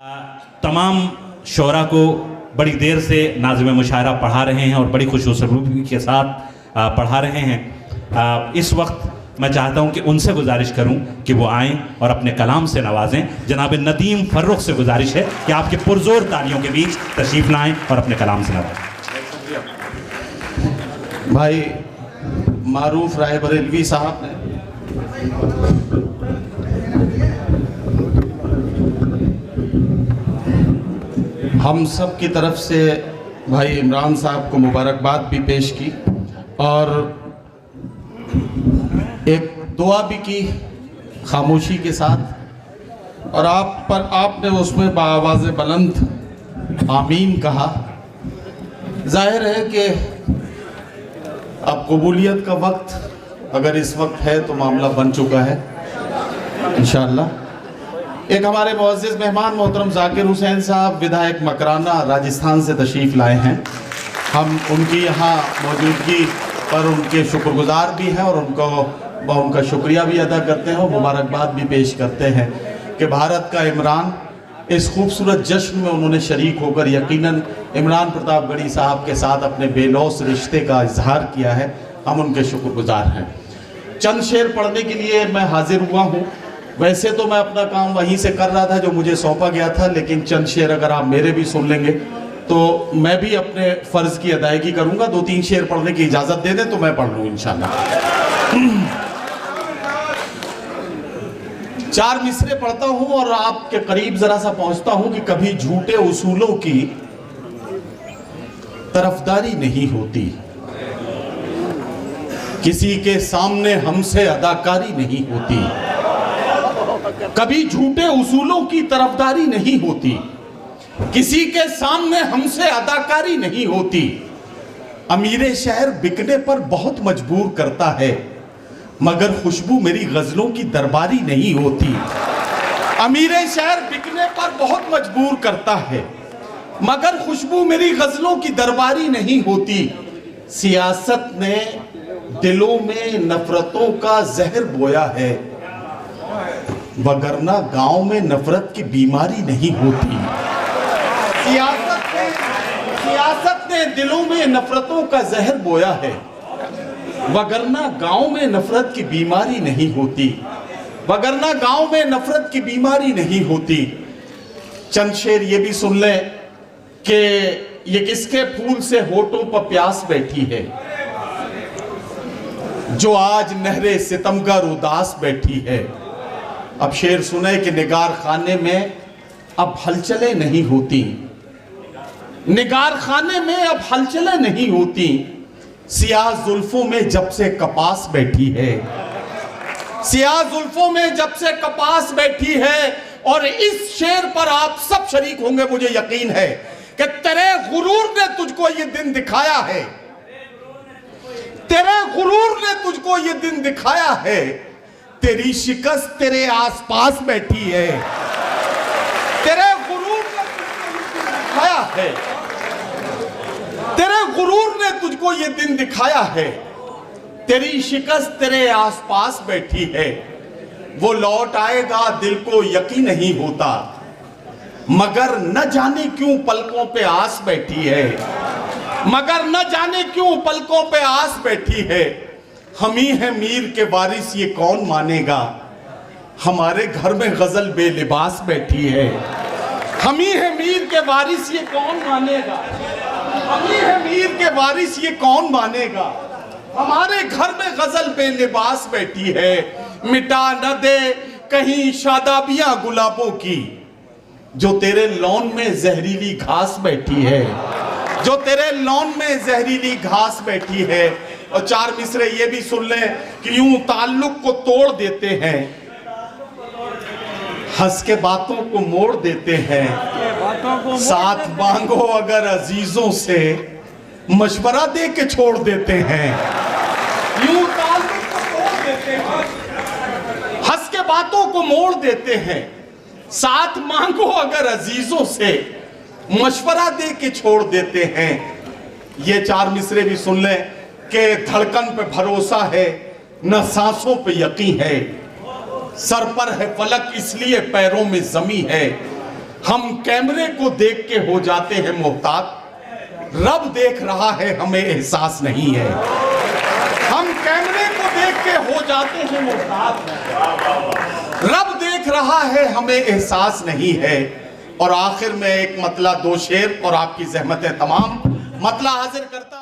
तमाम शोरा को बड़ी देर से नाज़िम मुशायरा पढ़ा रहे हैं और बड़ी खुशूसलूबी के साथ पढ़ा रहे हैं। इस वक्त मैं चाहता हूं कि उनसे गुजारिश करूं कि वो आएं और अपने कलाम से नवाजें। जनाब नदीम फर्रुख से गुजारिश है कि आपके पुरजोर तालियों के बीच तशरीफ लाएं और अपने कलाम से नवाजें। भाई मारूफ राय बरेलवी साहब ने हम सब की तरफ से भाई इमरान साहब को मुबारकबाद भी पेश की और एक दुआ भी की खामोशी के साथ, और आपने उसमें बाआवाज़ बुलंद आमीन कहा। जाहिर है कि अब कबूलियत का वक्त अगर इस वक्त है तो मामला बन चुका है इंशाअल्लाह। एक हमारे मुअज़्ज़िज़ मेहमान मोहतरम जाकिर हुसैन साहब विधायक मकराना राजस्थान से तशरीफ़ लाए हैं। हम उनकी यहाँ मौजूदगी पर उनके शुक्रगुजार भी हैं और उनका शुक्रिया भी अदा करते हैं और मुबारकबाद भी पेश करते हैं कि भारत का इमरान इस खूबसूरत जश्न में उन्होंने शरीक होकर यकीनन इमरान प्रतापगढ़ी साहब के साथ अपने बेलौस रिश्ते का इजहार किया है। हम उनके शुक्रगुजार हैं। चंद शेर पढ़ने के लिए मैं हाजिर हुआ हूँ। वैसे तो मैं अपना काम वहीं से कर रहा था जो मुझे सौंपा गया था, लेकिन चंद शेर अगर आप मेरे भी सुन लेंगे तो मैं भी अपने फ़र्ज़ की अदायगी करूँगा। 2-3 शेर पढ़ने की इजाज़त दे दें तो मैं पढ़ लूँ इंशाअल्लाह। 4 मिसरे पढ़ता हूँ और आपके करीब ज़रा सा पहुँचता हूँ कि कभी झूठे उसूलों की तरफदारी नहीं होती, किसी के सामने हमसे अदाकारी नहीं होती। कभी झूठे उसूलों की तरफदारी नहीं होती, किसी के सामने हमसे अदाकारी नहीं होती। अमीरे शहर बिकने पर बहुत मजबूर करता है, मगर खुशबू मेरी गजलों की दरबारी नहीं होती। अमीरे शहर बिकने पर बहुत मजबूर करता है, मगर खुशबू मेरी गजलों की दरबारी नहीं होती। सियासत ने दिलों में नफरतों का जहर बोया है, वगरना गांव में नफरत की बीमारी नहीं होती। सियासत ने दिलों में नफरतों का जहर बोया है, वगरना गांव में नफरत की बीमारी नहीं होती। वगरना गांव में नफरत की बीमारी नहीं होती। चंद शेर ये भी सुन लें कि ये किसके फूल से होठों पर प्यास बैठी है, जो आज नहरे सितमगर उदास बैठी है। अब शेर सुने कि निगार खाने में अब हलचलें नहीं होती, निगार खाने में अब हलचलें नहीं होती। सियाह जुल्फों में जब से कपास बैठी है, सियाह जुल्फों में जब से कपास बैठी है। और इस शेर पर आप सब शरीक होंगे, मुझे यकीन है कि तेरे गुरूर ने तुझको ये दिन दिखाया है, तेरे गुरूर ने तुझको ये दिन दिखाया है। तेरी शिकस्त तेरे आसपास बैठी है, तेरे गुरूर ने तुझको ये दिन दिखाया है, तेरे गुरूर ने तुझको ये दिन दिखाया है। तेरी शिकस्त तेरे आसपास बैठी है, वो लौट आएगा दिल को यकीन नहीं होता, मगर न जाने क्यों पलकों पे आस बैठी है, मगर न जाने क्यों पलकों पे आस बैठी है। हम ही है मीर के वारिस ये कौन मानेगा, हमारे घर में गजल बेलिबास बैठी है। हम ही है मीर के वारिस ये कौन मानेगा, हम ही है मीर के वारिस ये कौन मानेगा, हमारे घर में गजल बेलिबास बैठी है। मिटा न दे कहीं शादाबियां गुलाबों की, जो तेरे लॉन में जहरीली घास बैठी है, जो तेरे लॉन में जहरीली घास बैठी है। और 4 मिसरे ये भी सुन लें कि यूं ताल्लुक को तोड़ देते हैं, हंस के बातों को मोड़ देते हैं। साथ मांगो अगर अजीजों से, मशवरा दे के छोड़ देते हैं। यूं ताल्लुक को तोड़ देते हैं, हंस के बातों को मोड़ देते हैं। साथ मांगो अगर अजीजों से, मशवरा दे के छोड़ देते हैं। ये 4 मिसरे भी सुन लें कि धड़कन पे भरोसा है, न सांसों पे यकीन है, सर पर है फलक इसलिए पैरों में जमी है। हम कैमरे को देख के हो जाते हैं मोहतात, रब देख रहा है हमें एहसास नहीं है। हम कैमरे को देख के हो जाते हैं मोहतात, रब देख रहा है हमें एहसास नहीं है। और आखिर में एक मतला दो शेर और आपकी ज़हमत तमाम मतला हाजिर करता हूं।